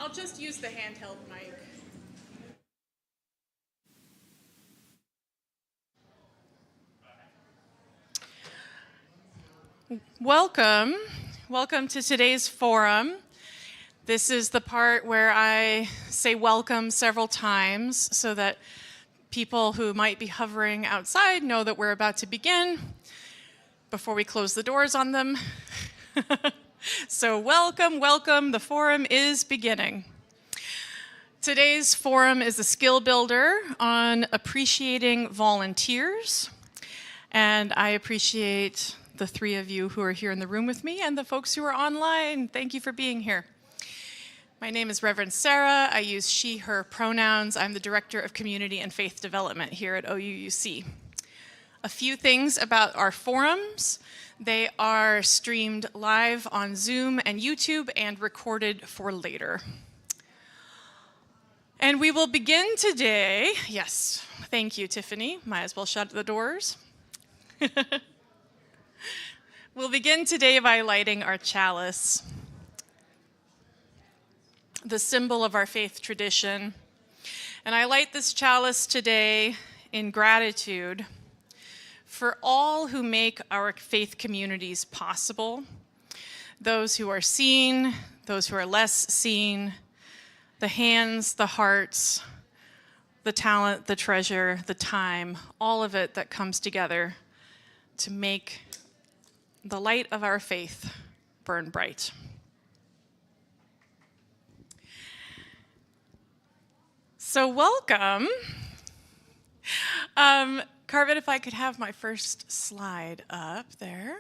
I'll just use the handheld mic. Welcome to today's forum. This is the part where I say welcome several times so that people who might be hovering outside know that we're about to begin before we close the doors on them. So welcome, the forum is beginning. Today's forum is a skill builder on appreciating volunteers, and I appreciate the three of you who are here in the room with me and the folks who are online. Thank you for being here. My name is Reverend Sara. I use she, her pronouns. I'm the Director of Community and Faith Development here at OUUC. A few things about our forums. They are streamed live on Zoom and YouTube and recorded for later. And we will begin today. Yes, thank you, Tiffany. Might as well shut the doors. We'll begin today by lighting our chalice, the symbol of our faith tradition. And I light this chalice today in gratitude for all who make our faith communities possible, those who are seen, those who are less seen, the hands, the hearts, the talent, the treasure, the time, all of it that comes together to make the light of our faith burn bright. So welcome. Carvin, if I could have my first slide up there.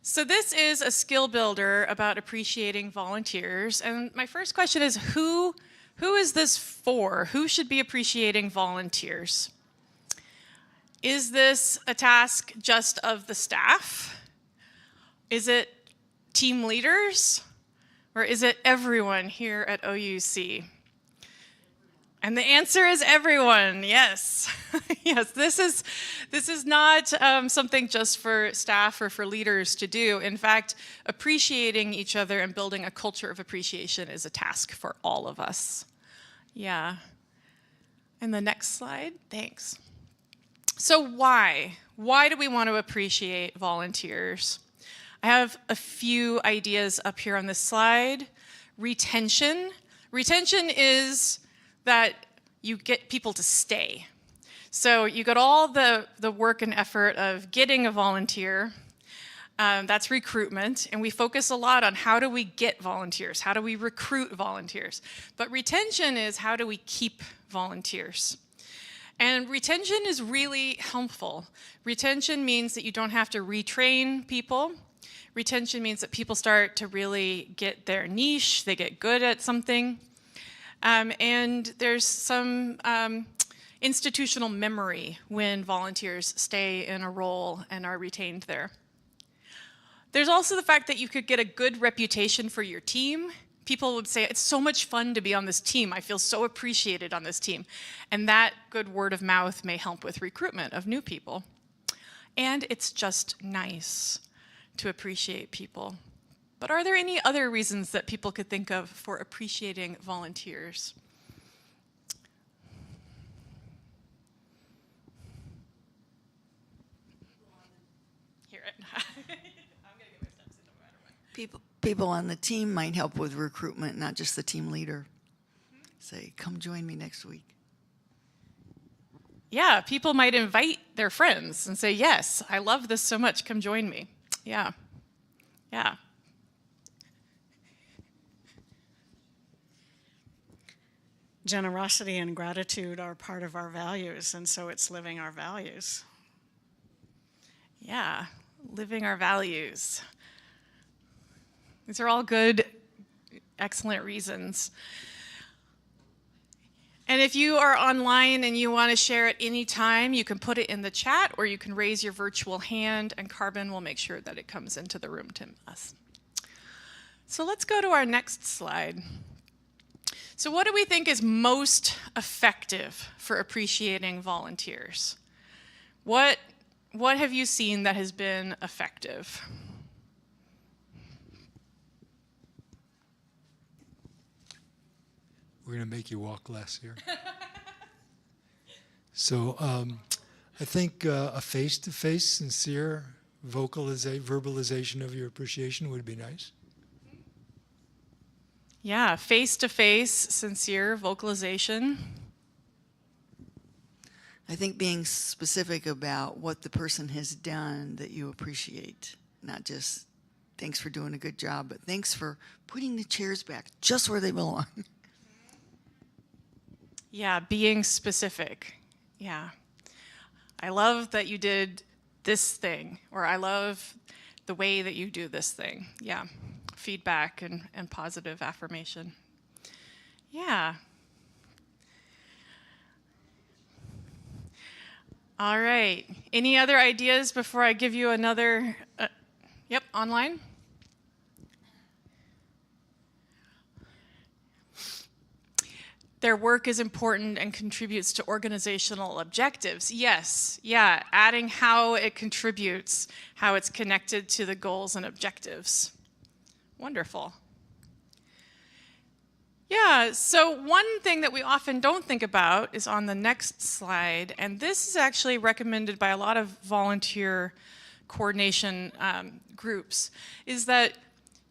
So this is a skill builder about appreciating volunteers. And my first question is, who is this for? Who should be appreciating volunteers? Is this a task just of the staff? Is it team leaders? Or is it everyone here at OUC? And the answer is everyone, yes. Yes, this is not something just for staff or for leaders to do. In fact, appreciating each other and building a culture of appreciation is a task for all of us. Yeah. And the next slide, thanks. So why? Why do we want to appreciate volunteers? I have a few ideas up here on this slide. Retention. Retention is that you get people to stay. So you got all the work and effort of getting a volunteer. That's recruitment. And we focus a lot on how do we get volunteers? How do we recruit volunteers? But retention is how do we keep volunteers? And retention is really helpful. Retention means that you don't have to retrain people. Retention means that people start to really get their niche, they get good at something. And there's some institutional memory when volunteers stay in a role and are retained there. There's also the fact that you could get a good reputation for your team. People would say, it's so much fun to be on this team. I feel so appreciated on this team. And that good word of mouth may help with recruitment of new people. And it's just nice to appreciate people. But are there any other reasons that people could think of for appreciating volunteers? Hear it. I'm gonna get my steps in no matter what. People on the team might help with recruitment, not just the team leader. Say, come join me next week. Yeah, people might invite their friends and say, yes, I love this so much, come join me. Yeah, yeah. Generosity and gratitude are part of our values, and so it's living our values. Yeah, living our values. These are all good, excellent reasons. And if you are online and you want to share at any time, you can put it in the chat or you can raise your virtual hand and Carbon will make sure that it comes into the room to us. So let's go to our next slide. So what do we think is most effective for appreciating volunteers? What have you seen that has been effective? We're going to make you walk less here. So I think a face-to-face, sincere verbalization of your appreciation would be nice. Yeah, face-to-face, sincere vocalization. I think being specific about what the person has done that you appreciate, not just thanks for doing a good job, but thanks for putting the chairs back just where they belong. Yeah, being specific. Yeah. I love that you did this thing, or I love the way that you do this thing. Yeah. Feedback and positive affirmation. Yeah. All right. Any other ideas before I give you another? Yep, online. Their work is important and contributes to organizational objectives. Yes, yeah, adding how it contributes, how it's connected to the goals and objectives. Wonderful. Yeah, so one thing that we often don't think about is on the next slide, and this is actually recommended by a lot of volunteer coordination groups, is that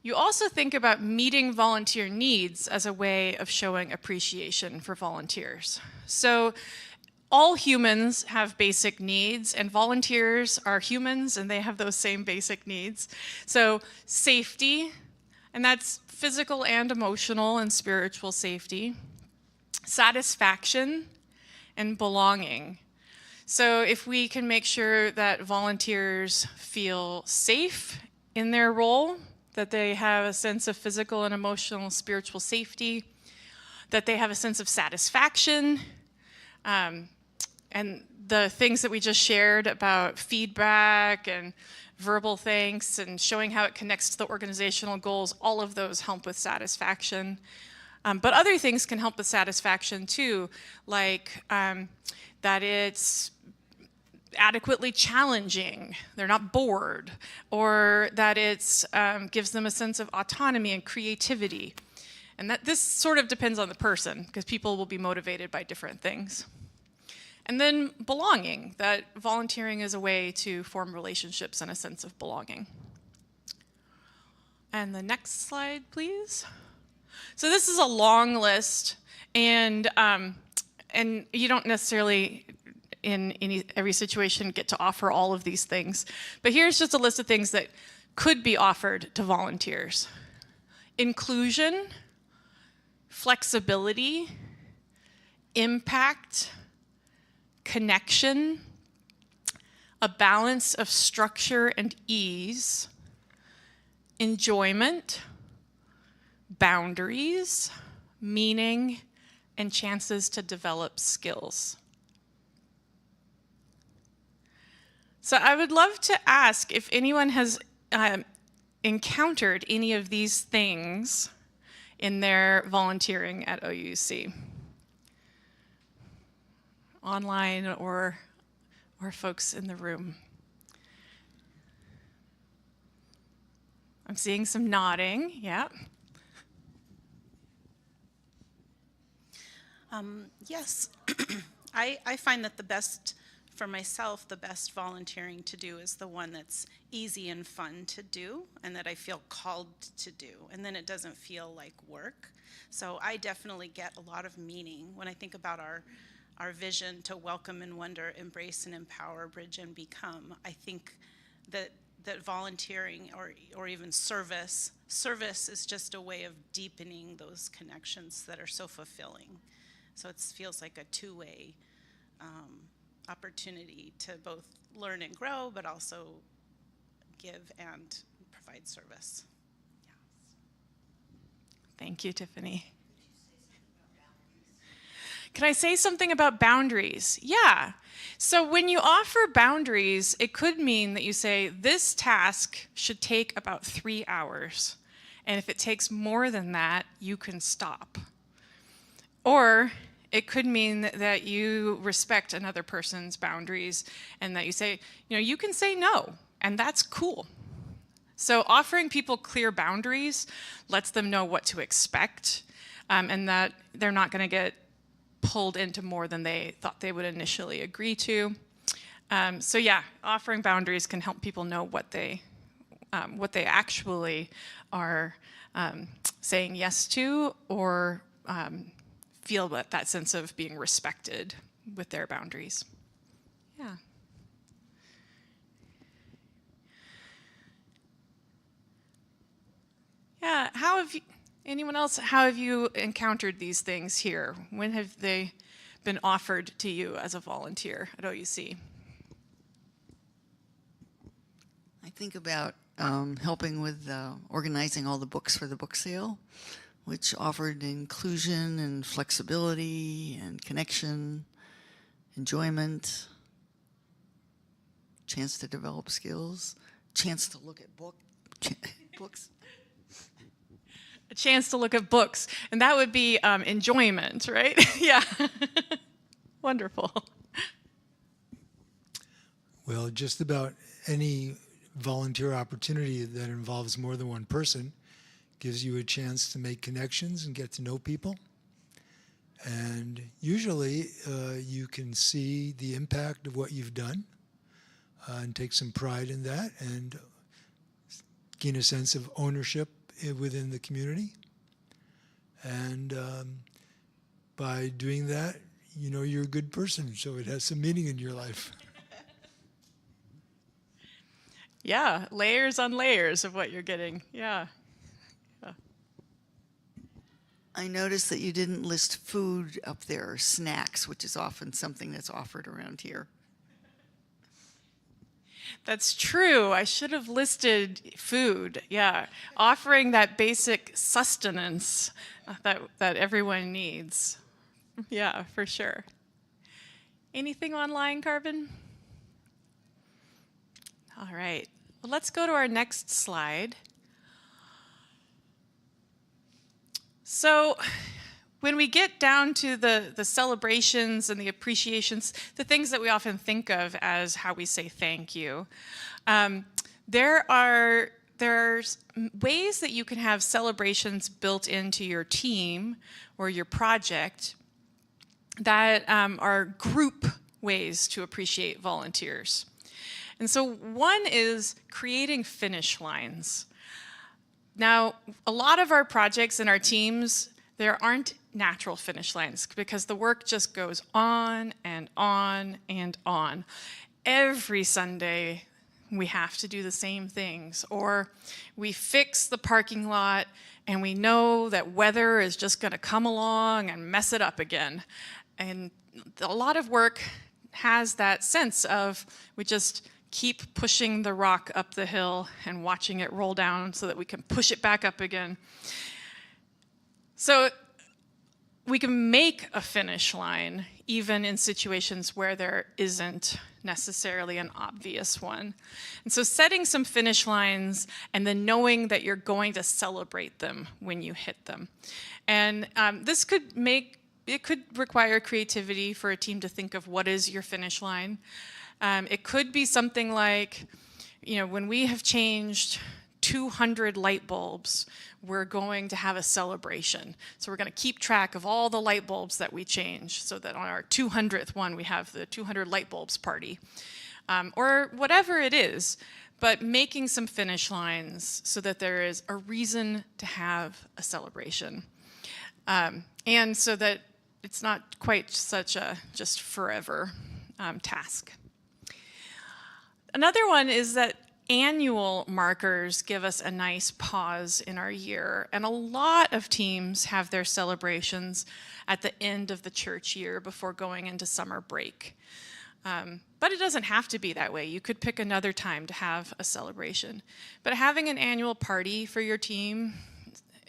you also think about meeting volunteer needs as a way of showing appreciation for volunteers. So all humans have basic needs, and volunteers are humans, and they have those same basic needs. So safety, and that's physical and emotional and spiritual safety. Satisfaction and belonging. So if we can make sure that volunteers feel safe in their role, that they have a sense of physical and emotional spiritual safety, that they have a sense of satisfaction, and the things that we just shared about feedback and verbal thanks and showing how it connects to the organizational goals, all of those help with satisfaction. But other things can help with satisfaction too, like that it's adequately challenging, they're not bored, or that it gives them a sense of autonomy and creativity. And that this sort of depends on the person, because people will be motivated by different things. And then belonging, that volunteering is a way to form relationships and a sense of belonging. And the next slide, please. So this is a long list, and you don't necessarily in every situation get to offer all of these things. But here's just a list of things that could be offered to volunteers. Inclusion, flexibility, impact, connection, a balance of structure and ease, enjoyment, boundaries, meaning, and chances to develop skills. So I would love to ask if anyone has encountered any of these things in their volunteering at OUC, online or folks in the room. I'm seeing some nodding, yeah. Yes, I find that for myself, the best volunteering to do is the one that's easy and fun to do and that I feel called to do. And then it doesn't feel like work. So I definitely get a lot of meaning when I think about our vision to welcome and wonder, embrace and empower, bridge and become. I think that volunteering or even service is just a way of deepening those connections that are so fulfilling. So it feels like a two-way opportunity to both learn and grow, but also give and provide service. Yes. Thank you, Tiffany. Can I say something about boundaries? Yeah. So when you offer boundaries, it could mean that you say, this task should take about 3 hours. And if it takes more than that, you can stop. Or it could mean that you respect another person's boundaries and that you say, you can say no, and that's cool. So offering people clear boundaries lets them know what to expect. and that they're not going to get pulled into more than they thought they would initially agree to. So yeah, offering boundaries can help people know what they actually are saying yes to, or feel that sense of being respected with their boundaries. Yeah. Yeah, anyone else, how have you encountered these things here? When have they been offered to you as a volunteer at OUC? I think about helping with organizing all the books for the book sale, which offered inclusion and flexibility and connection, enjoyment, chance to develop skills, chance to look at books. A chance to look at books, and that would be enjoyment, right? Yeah. Wonderful. Well, just about any volunteer opportunity that involves more than one person gives you a chance to make connections and get to know people. And usually you can see the impact of what you've done and take some pride in that and gain a sense of ownership within the community. And by doing that, you know you're a good person, so it has some meaning in your life. Yeah, layers on layers of what you're getting. Yeah. I noticed that you didn't list food up there, or snacks, which is often something that's offered around here. That's true. I should have listed food. Yeah, offering that basic sustenance that everyone needs. Yeah, for sure. Anything online, Carbon? All right. Well, let's go to our next slide. So when we get down to the celebrations and the appreciations, the things that we often think of as how we say thank you, there's ways that you can have celebrations built into your team or your project that are group ways to appreciate volunteers. And so one is creating finish lines. Now, a lot of our projects and our teams, there aren't natural finish lines because the work just goes on and on and on. Every Sunday, we have to do the same things, or we fix the parking lot and we know that weather is just going to come along and mess it up again. And a lot of work has that sense of we just keep pushing the rock up the hill and watching it roll down so that we can push it back up again. So we can make a finish line even in situations where there isn't necessarily an obvious one. And so setting some finish lines and then knowing that you're going to celebrate them when you hit them. And this could require creativity for a team to think of what is your finish line. It could be something like, when we have changed 200 light bulbs, we're going to have a celebration. So we're going to keep track of all the light bulbs that we change so that on our 200th one, we have the 200 light bulbs party. Or whatever it is, but making some finish lines so that there is a reason to have a celebration. And so that it's not quite such a just forever task. Another one is that annual markers give us a nice pause in our year, and a lot of teams have their celebrations at the end of the church year before going into summer break. But it doesn't have to be that way. You could pick another time to have a celebration. But having an annual party for your team,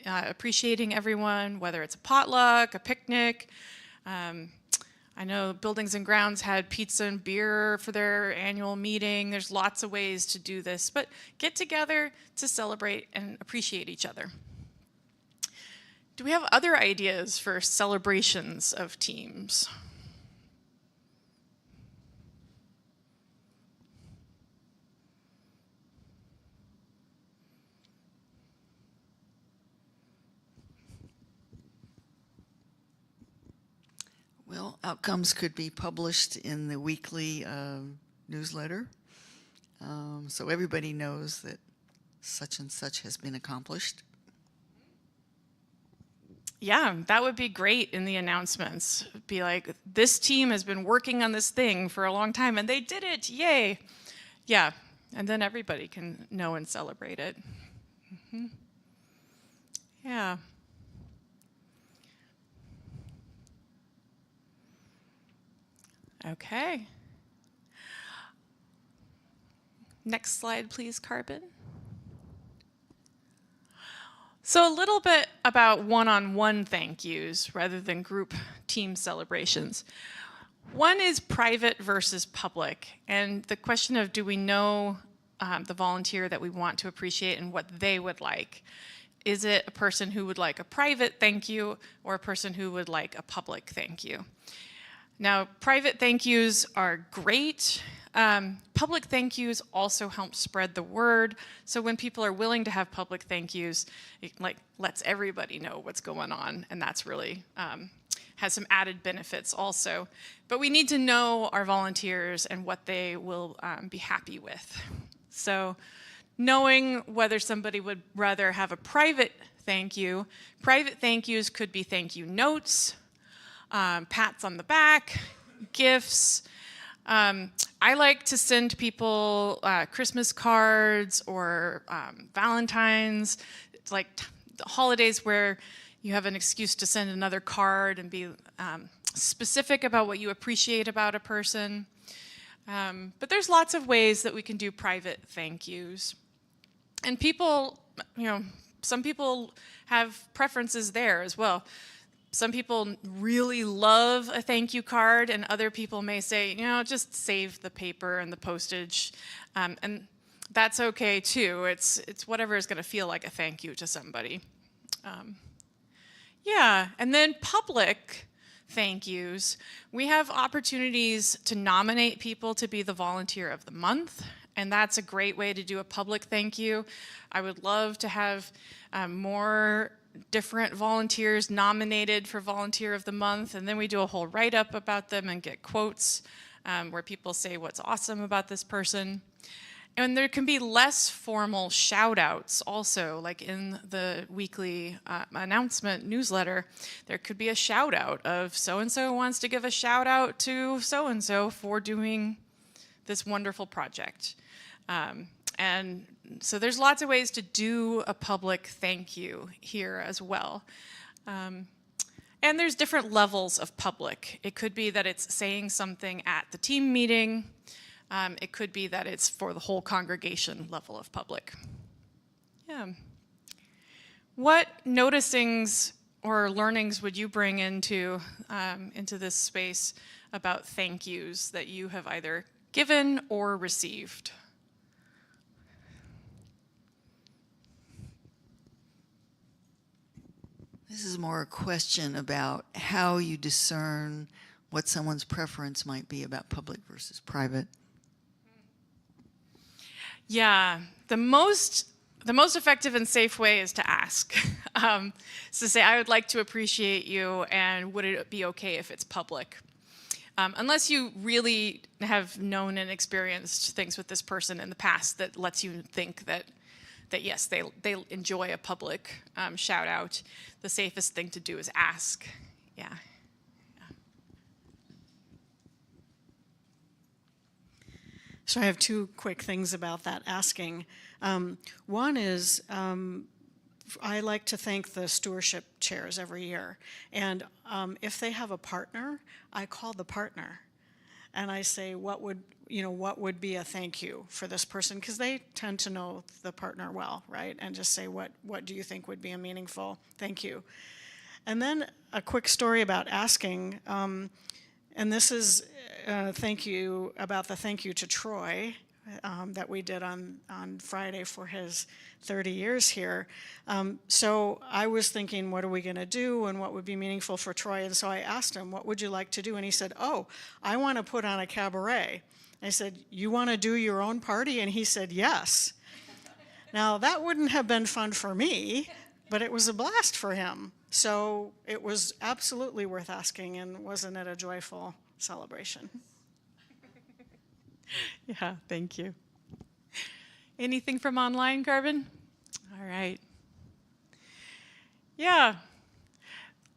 appreciating everyone, whether it's a potluck, a picnic, I know Buildings and Grounds had pizza and beer for their annual meeting. There's lots of ways to do this, but get together to celebrate and appreciate each other. Do we have other ideas for celebrations of teams? Well, outcomes could be published in the weekly newsletter, so everybody knows that such and such has been accomplished. Yeah, that would be great in the announcements. Be like, this team has been working on this thing for a long time and they did it, yay. Yeah, and then everybody can know and celebrate it. Yeah. Okay. Next slide, please, Carbon. So a little bit about one-on-one thank yous rather than group team celebrations. One is private versus public, and the question of do we know the volunteer that we want to appreciate and what they would like. Is it a person who would like a private thank you or a person who would like a public thank you? Now, private thank yous are great. Public thank yous also help spread the word. So when people are willing to have public thank yous, it lets everybody know what's going on, and that's really has some added benefits also. But we need to know our volunteers and what they will be happy with. So knowing whether somebody would rather have a private thank you. Private thank yous could be thank you notes, pats on the back, gifts. I like to send people Christmas cards or Valentine's. It's like the holidays where you have an excuse to send another card and be specific about what you appreciate about a person. But there's lots of ways that we can do private thank yous. And people, some people have preferences there as well. Some people really love a thank you card, and other people may say, just save the paper and the postage. And that's okay too. It's whatever is going to feel like a thank you to somebody. Yeah, and then public thank yous. We have opportunities to nominate people to be the volunteer of the month, and that's a great way to do a public thank you. I would love to have more different volunteers nominated for volunteer of the month, and then we do a whole write-up about them and get quotes where people say what's awesome about this person. And there can be less formal shout-outs also, like in the weekly announcement newsletter. There could be a shout-out of so-and-so wants to give a shout-out to so-and-so for doing this wonderful project. And so there's lots of ways to do a public thank you here as well. And there's different levels of public. It could be that it's saying something at the team meeting. It could be that it's for the whole congregation level of public. Yeah. What noticings or learnings would you bring into this space about thank yous that you have either given or received? This is more a question about how you discern what someone's preference might be about public versus private. Yeah, the most effective and safe way is to ask. So say, I would like to appreciate you, and would it be okay if it's public? Unless you really have known and experienced things with this person in the past that lets you think that yes, they enjoy a public shout out, the safest thing to do is ask. Yeah. So I have two quick things about that asking. One is I like to thank the stewardship chairs every year. And if they have a partner, I call the partner. And I say, what would be a thank you for this person? Because they tend to know the partner well, right? And just say, what do you think would be a meaningful thank you? And then a quick story about asking. And this is thank you about the thank you to Troy that we did on Friday for his 30 years here. So I was thinking, what are we going to do and what would be meaningful for Troy? And so I asked him, what would you like to do? And he said, I want to put on a cabaret. I said, you want to do your own party? And he said, yes. Now, that wouldn't have been fun for me, but it was a blast for him. So it was absolutely worth asking, and wasn't it a joyful celebration? Yeah, thank you. Anything from online, Garvin? All right. Yeah,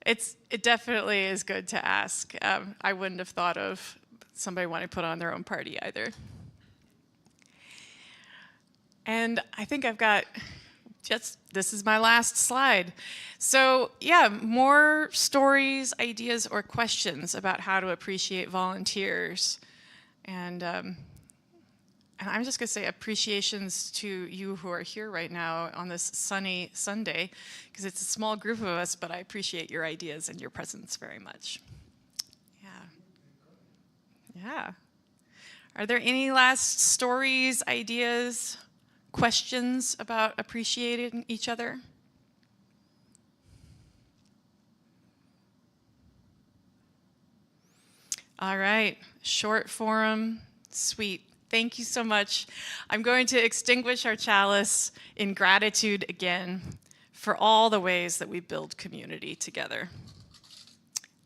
it definitely is good to ask. I wouldn't have thought of somebody wanting to put on their own party either. And I think I've got this is my last slide. So yeah, more stories, ideas, or questions about how to appreciate volunteers. And I'm just gonna say appreciations to you who are here right now on this sunny Sunday, because it's a small group of us, but I appreciate your ideas and your presence very much. Yeah. Yeah. Are there any last stories, ideas, questions about appreciating each other? All right, short forum, sweet. Thank you so much. I'm going to extinguish our chalice in gratitude again for all the ways that we build community together.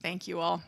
Thank you all.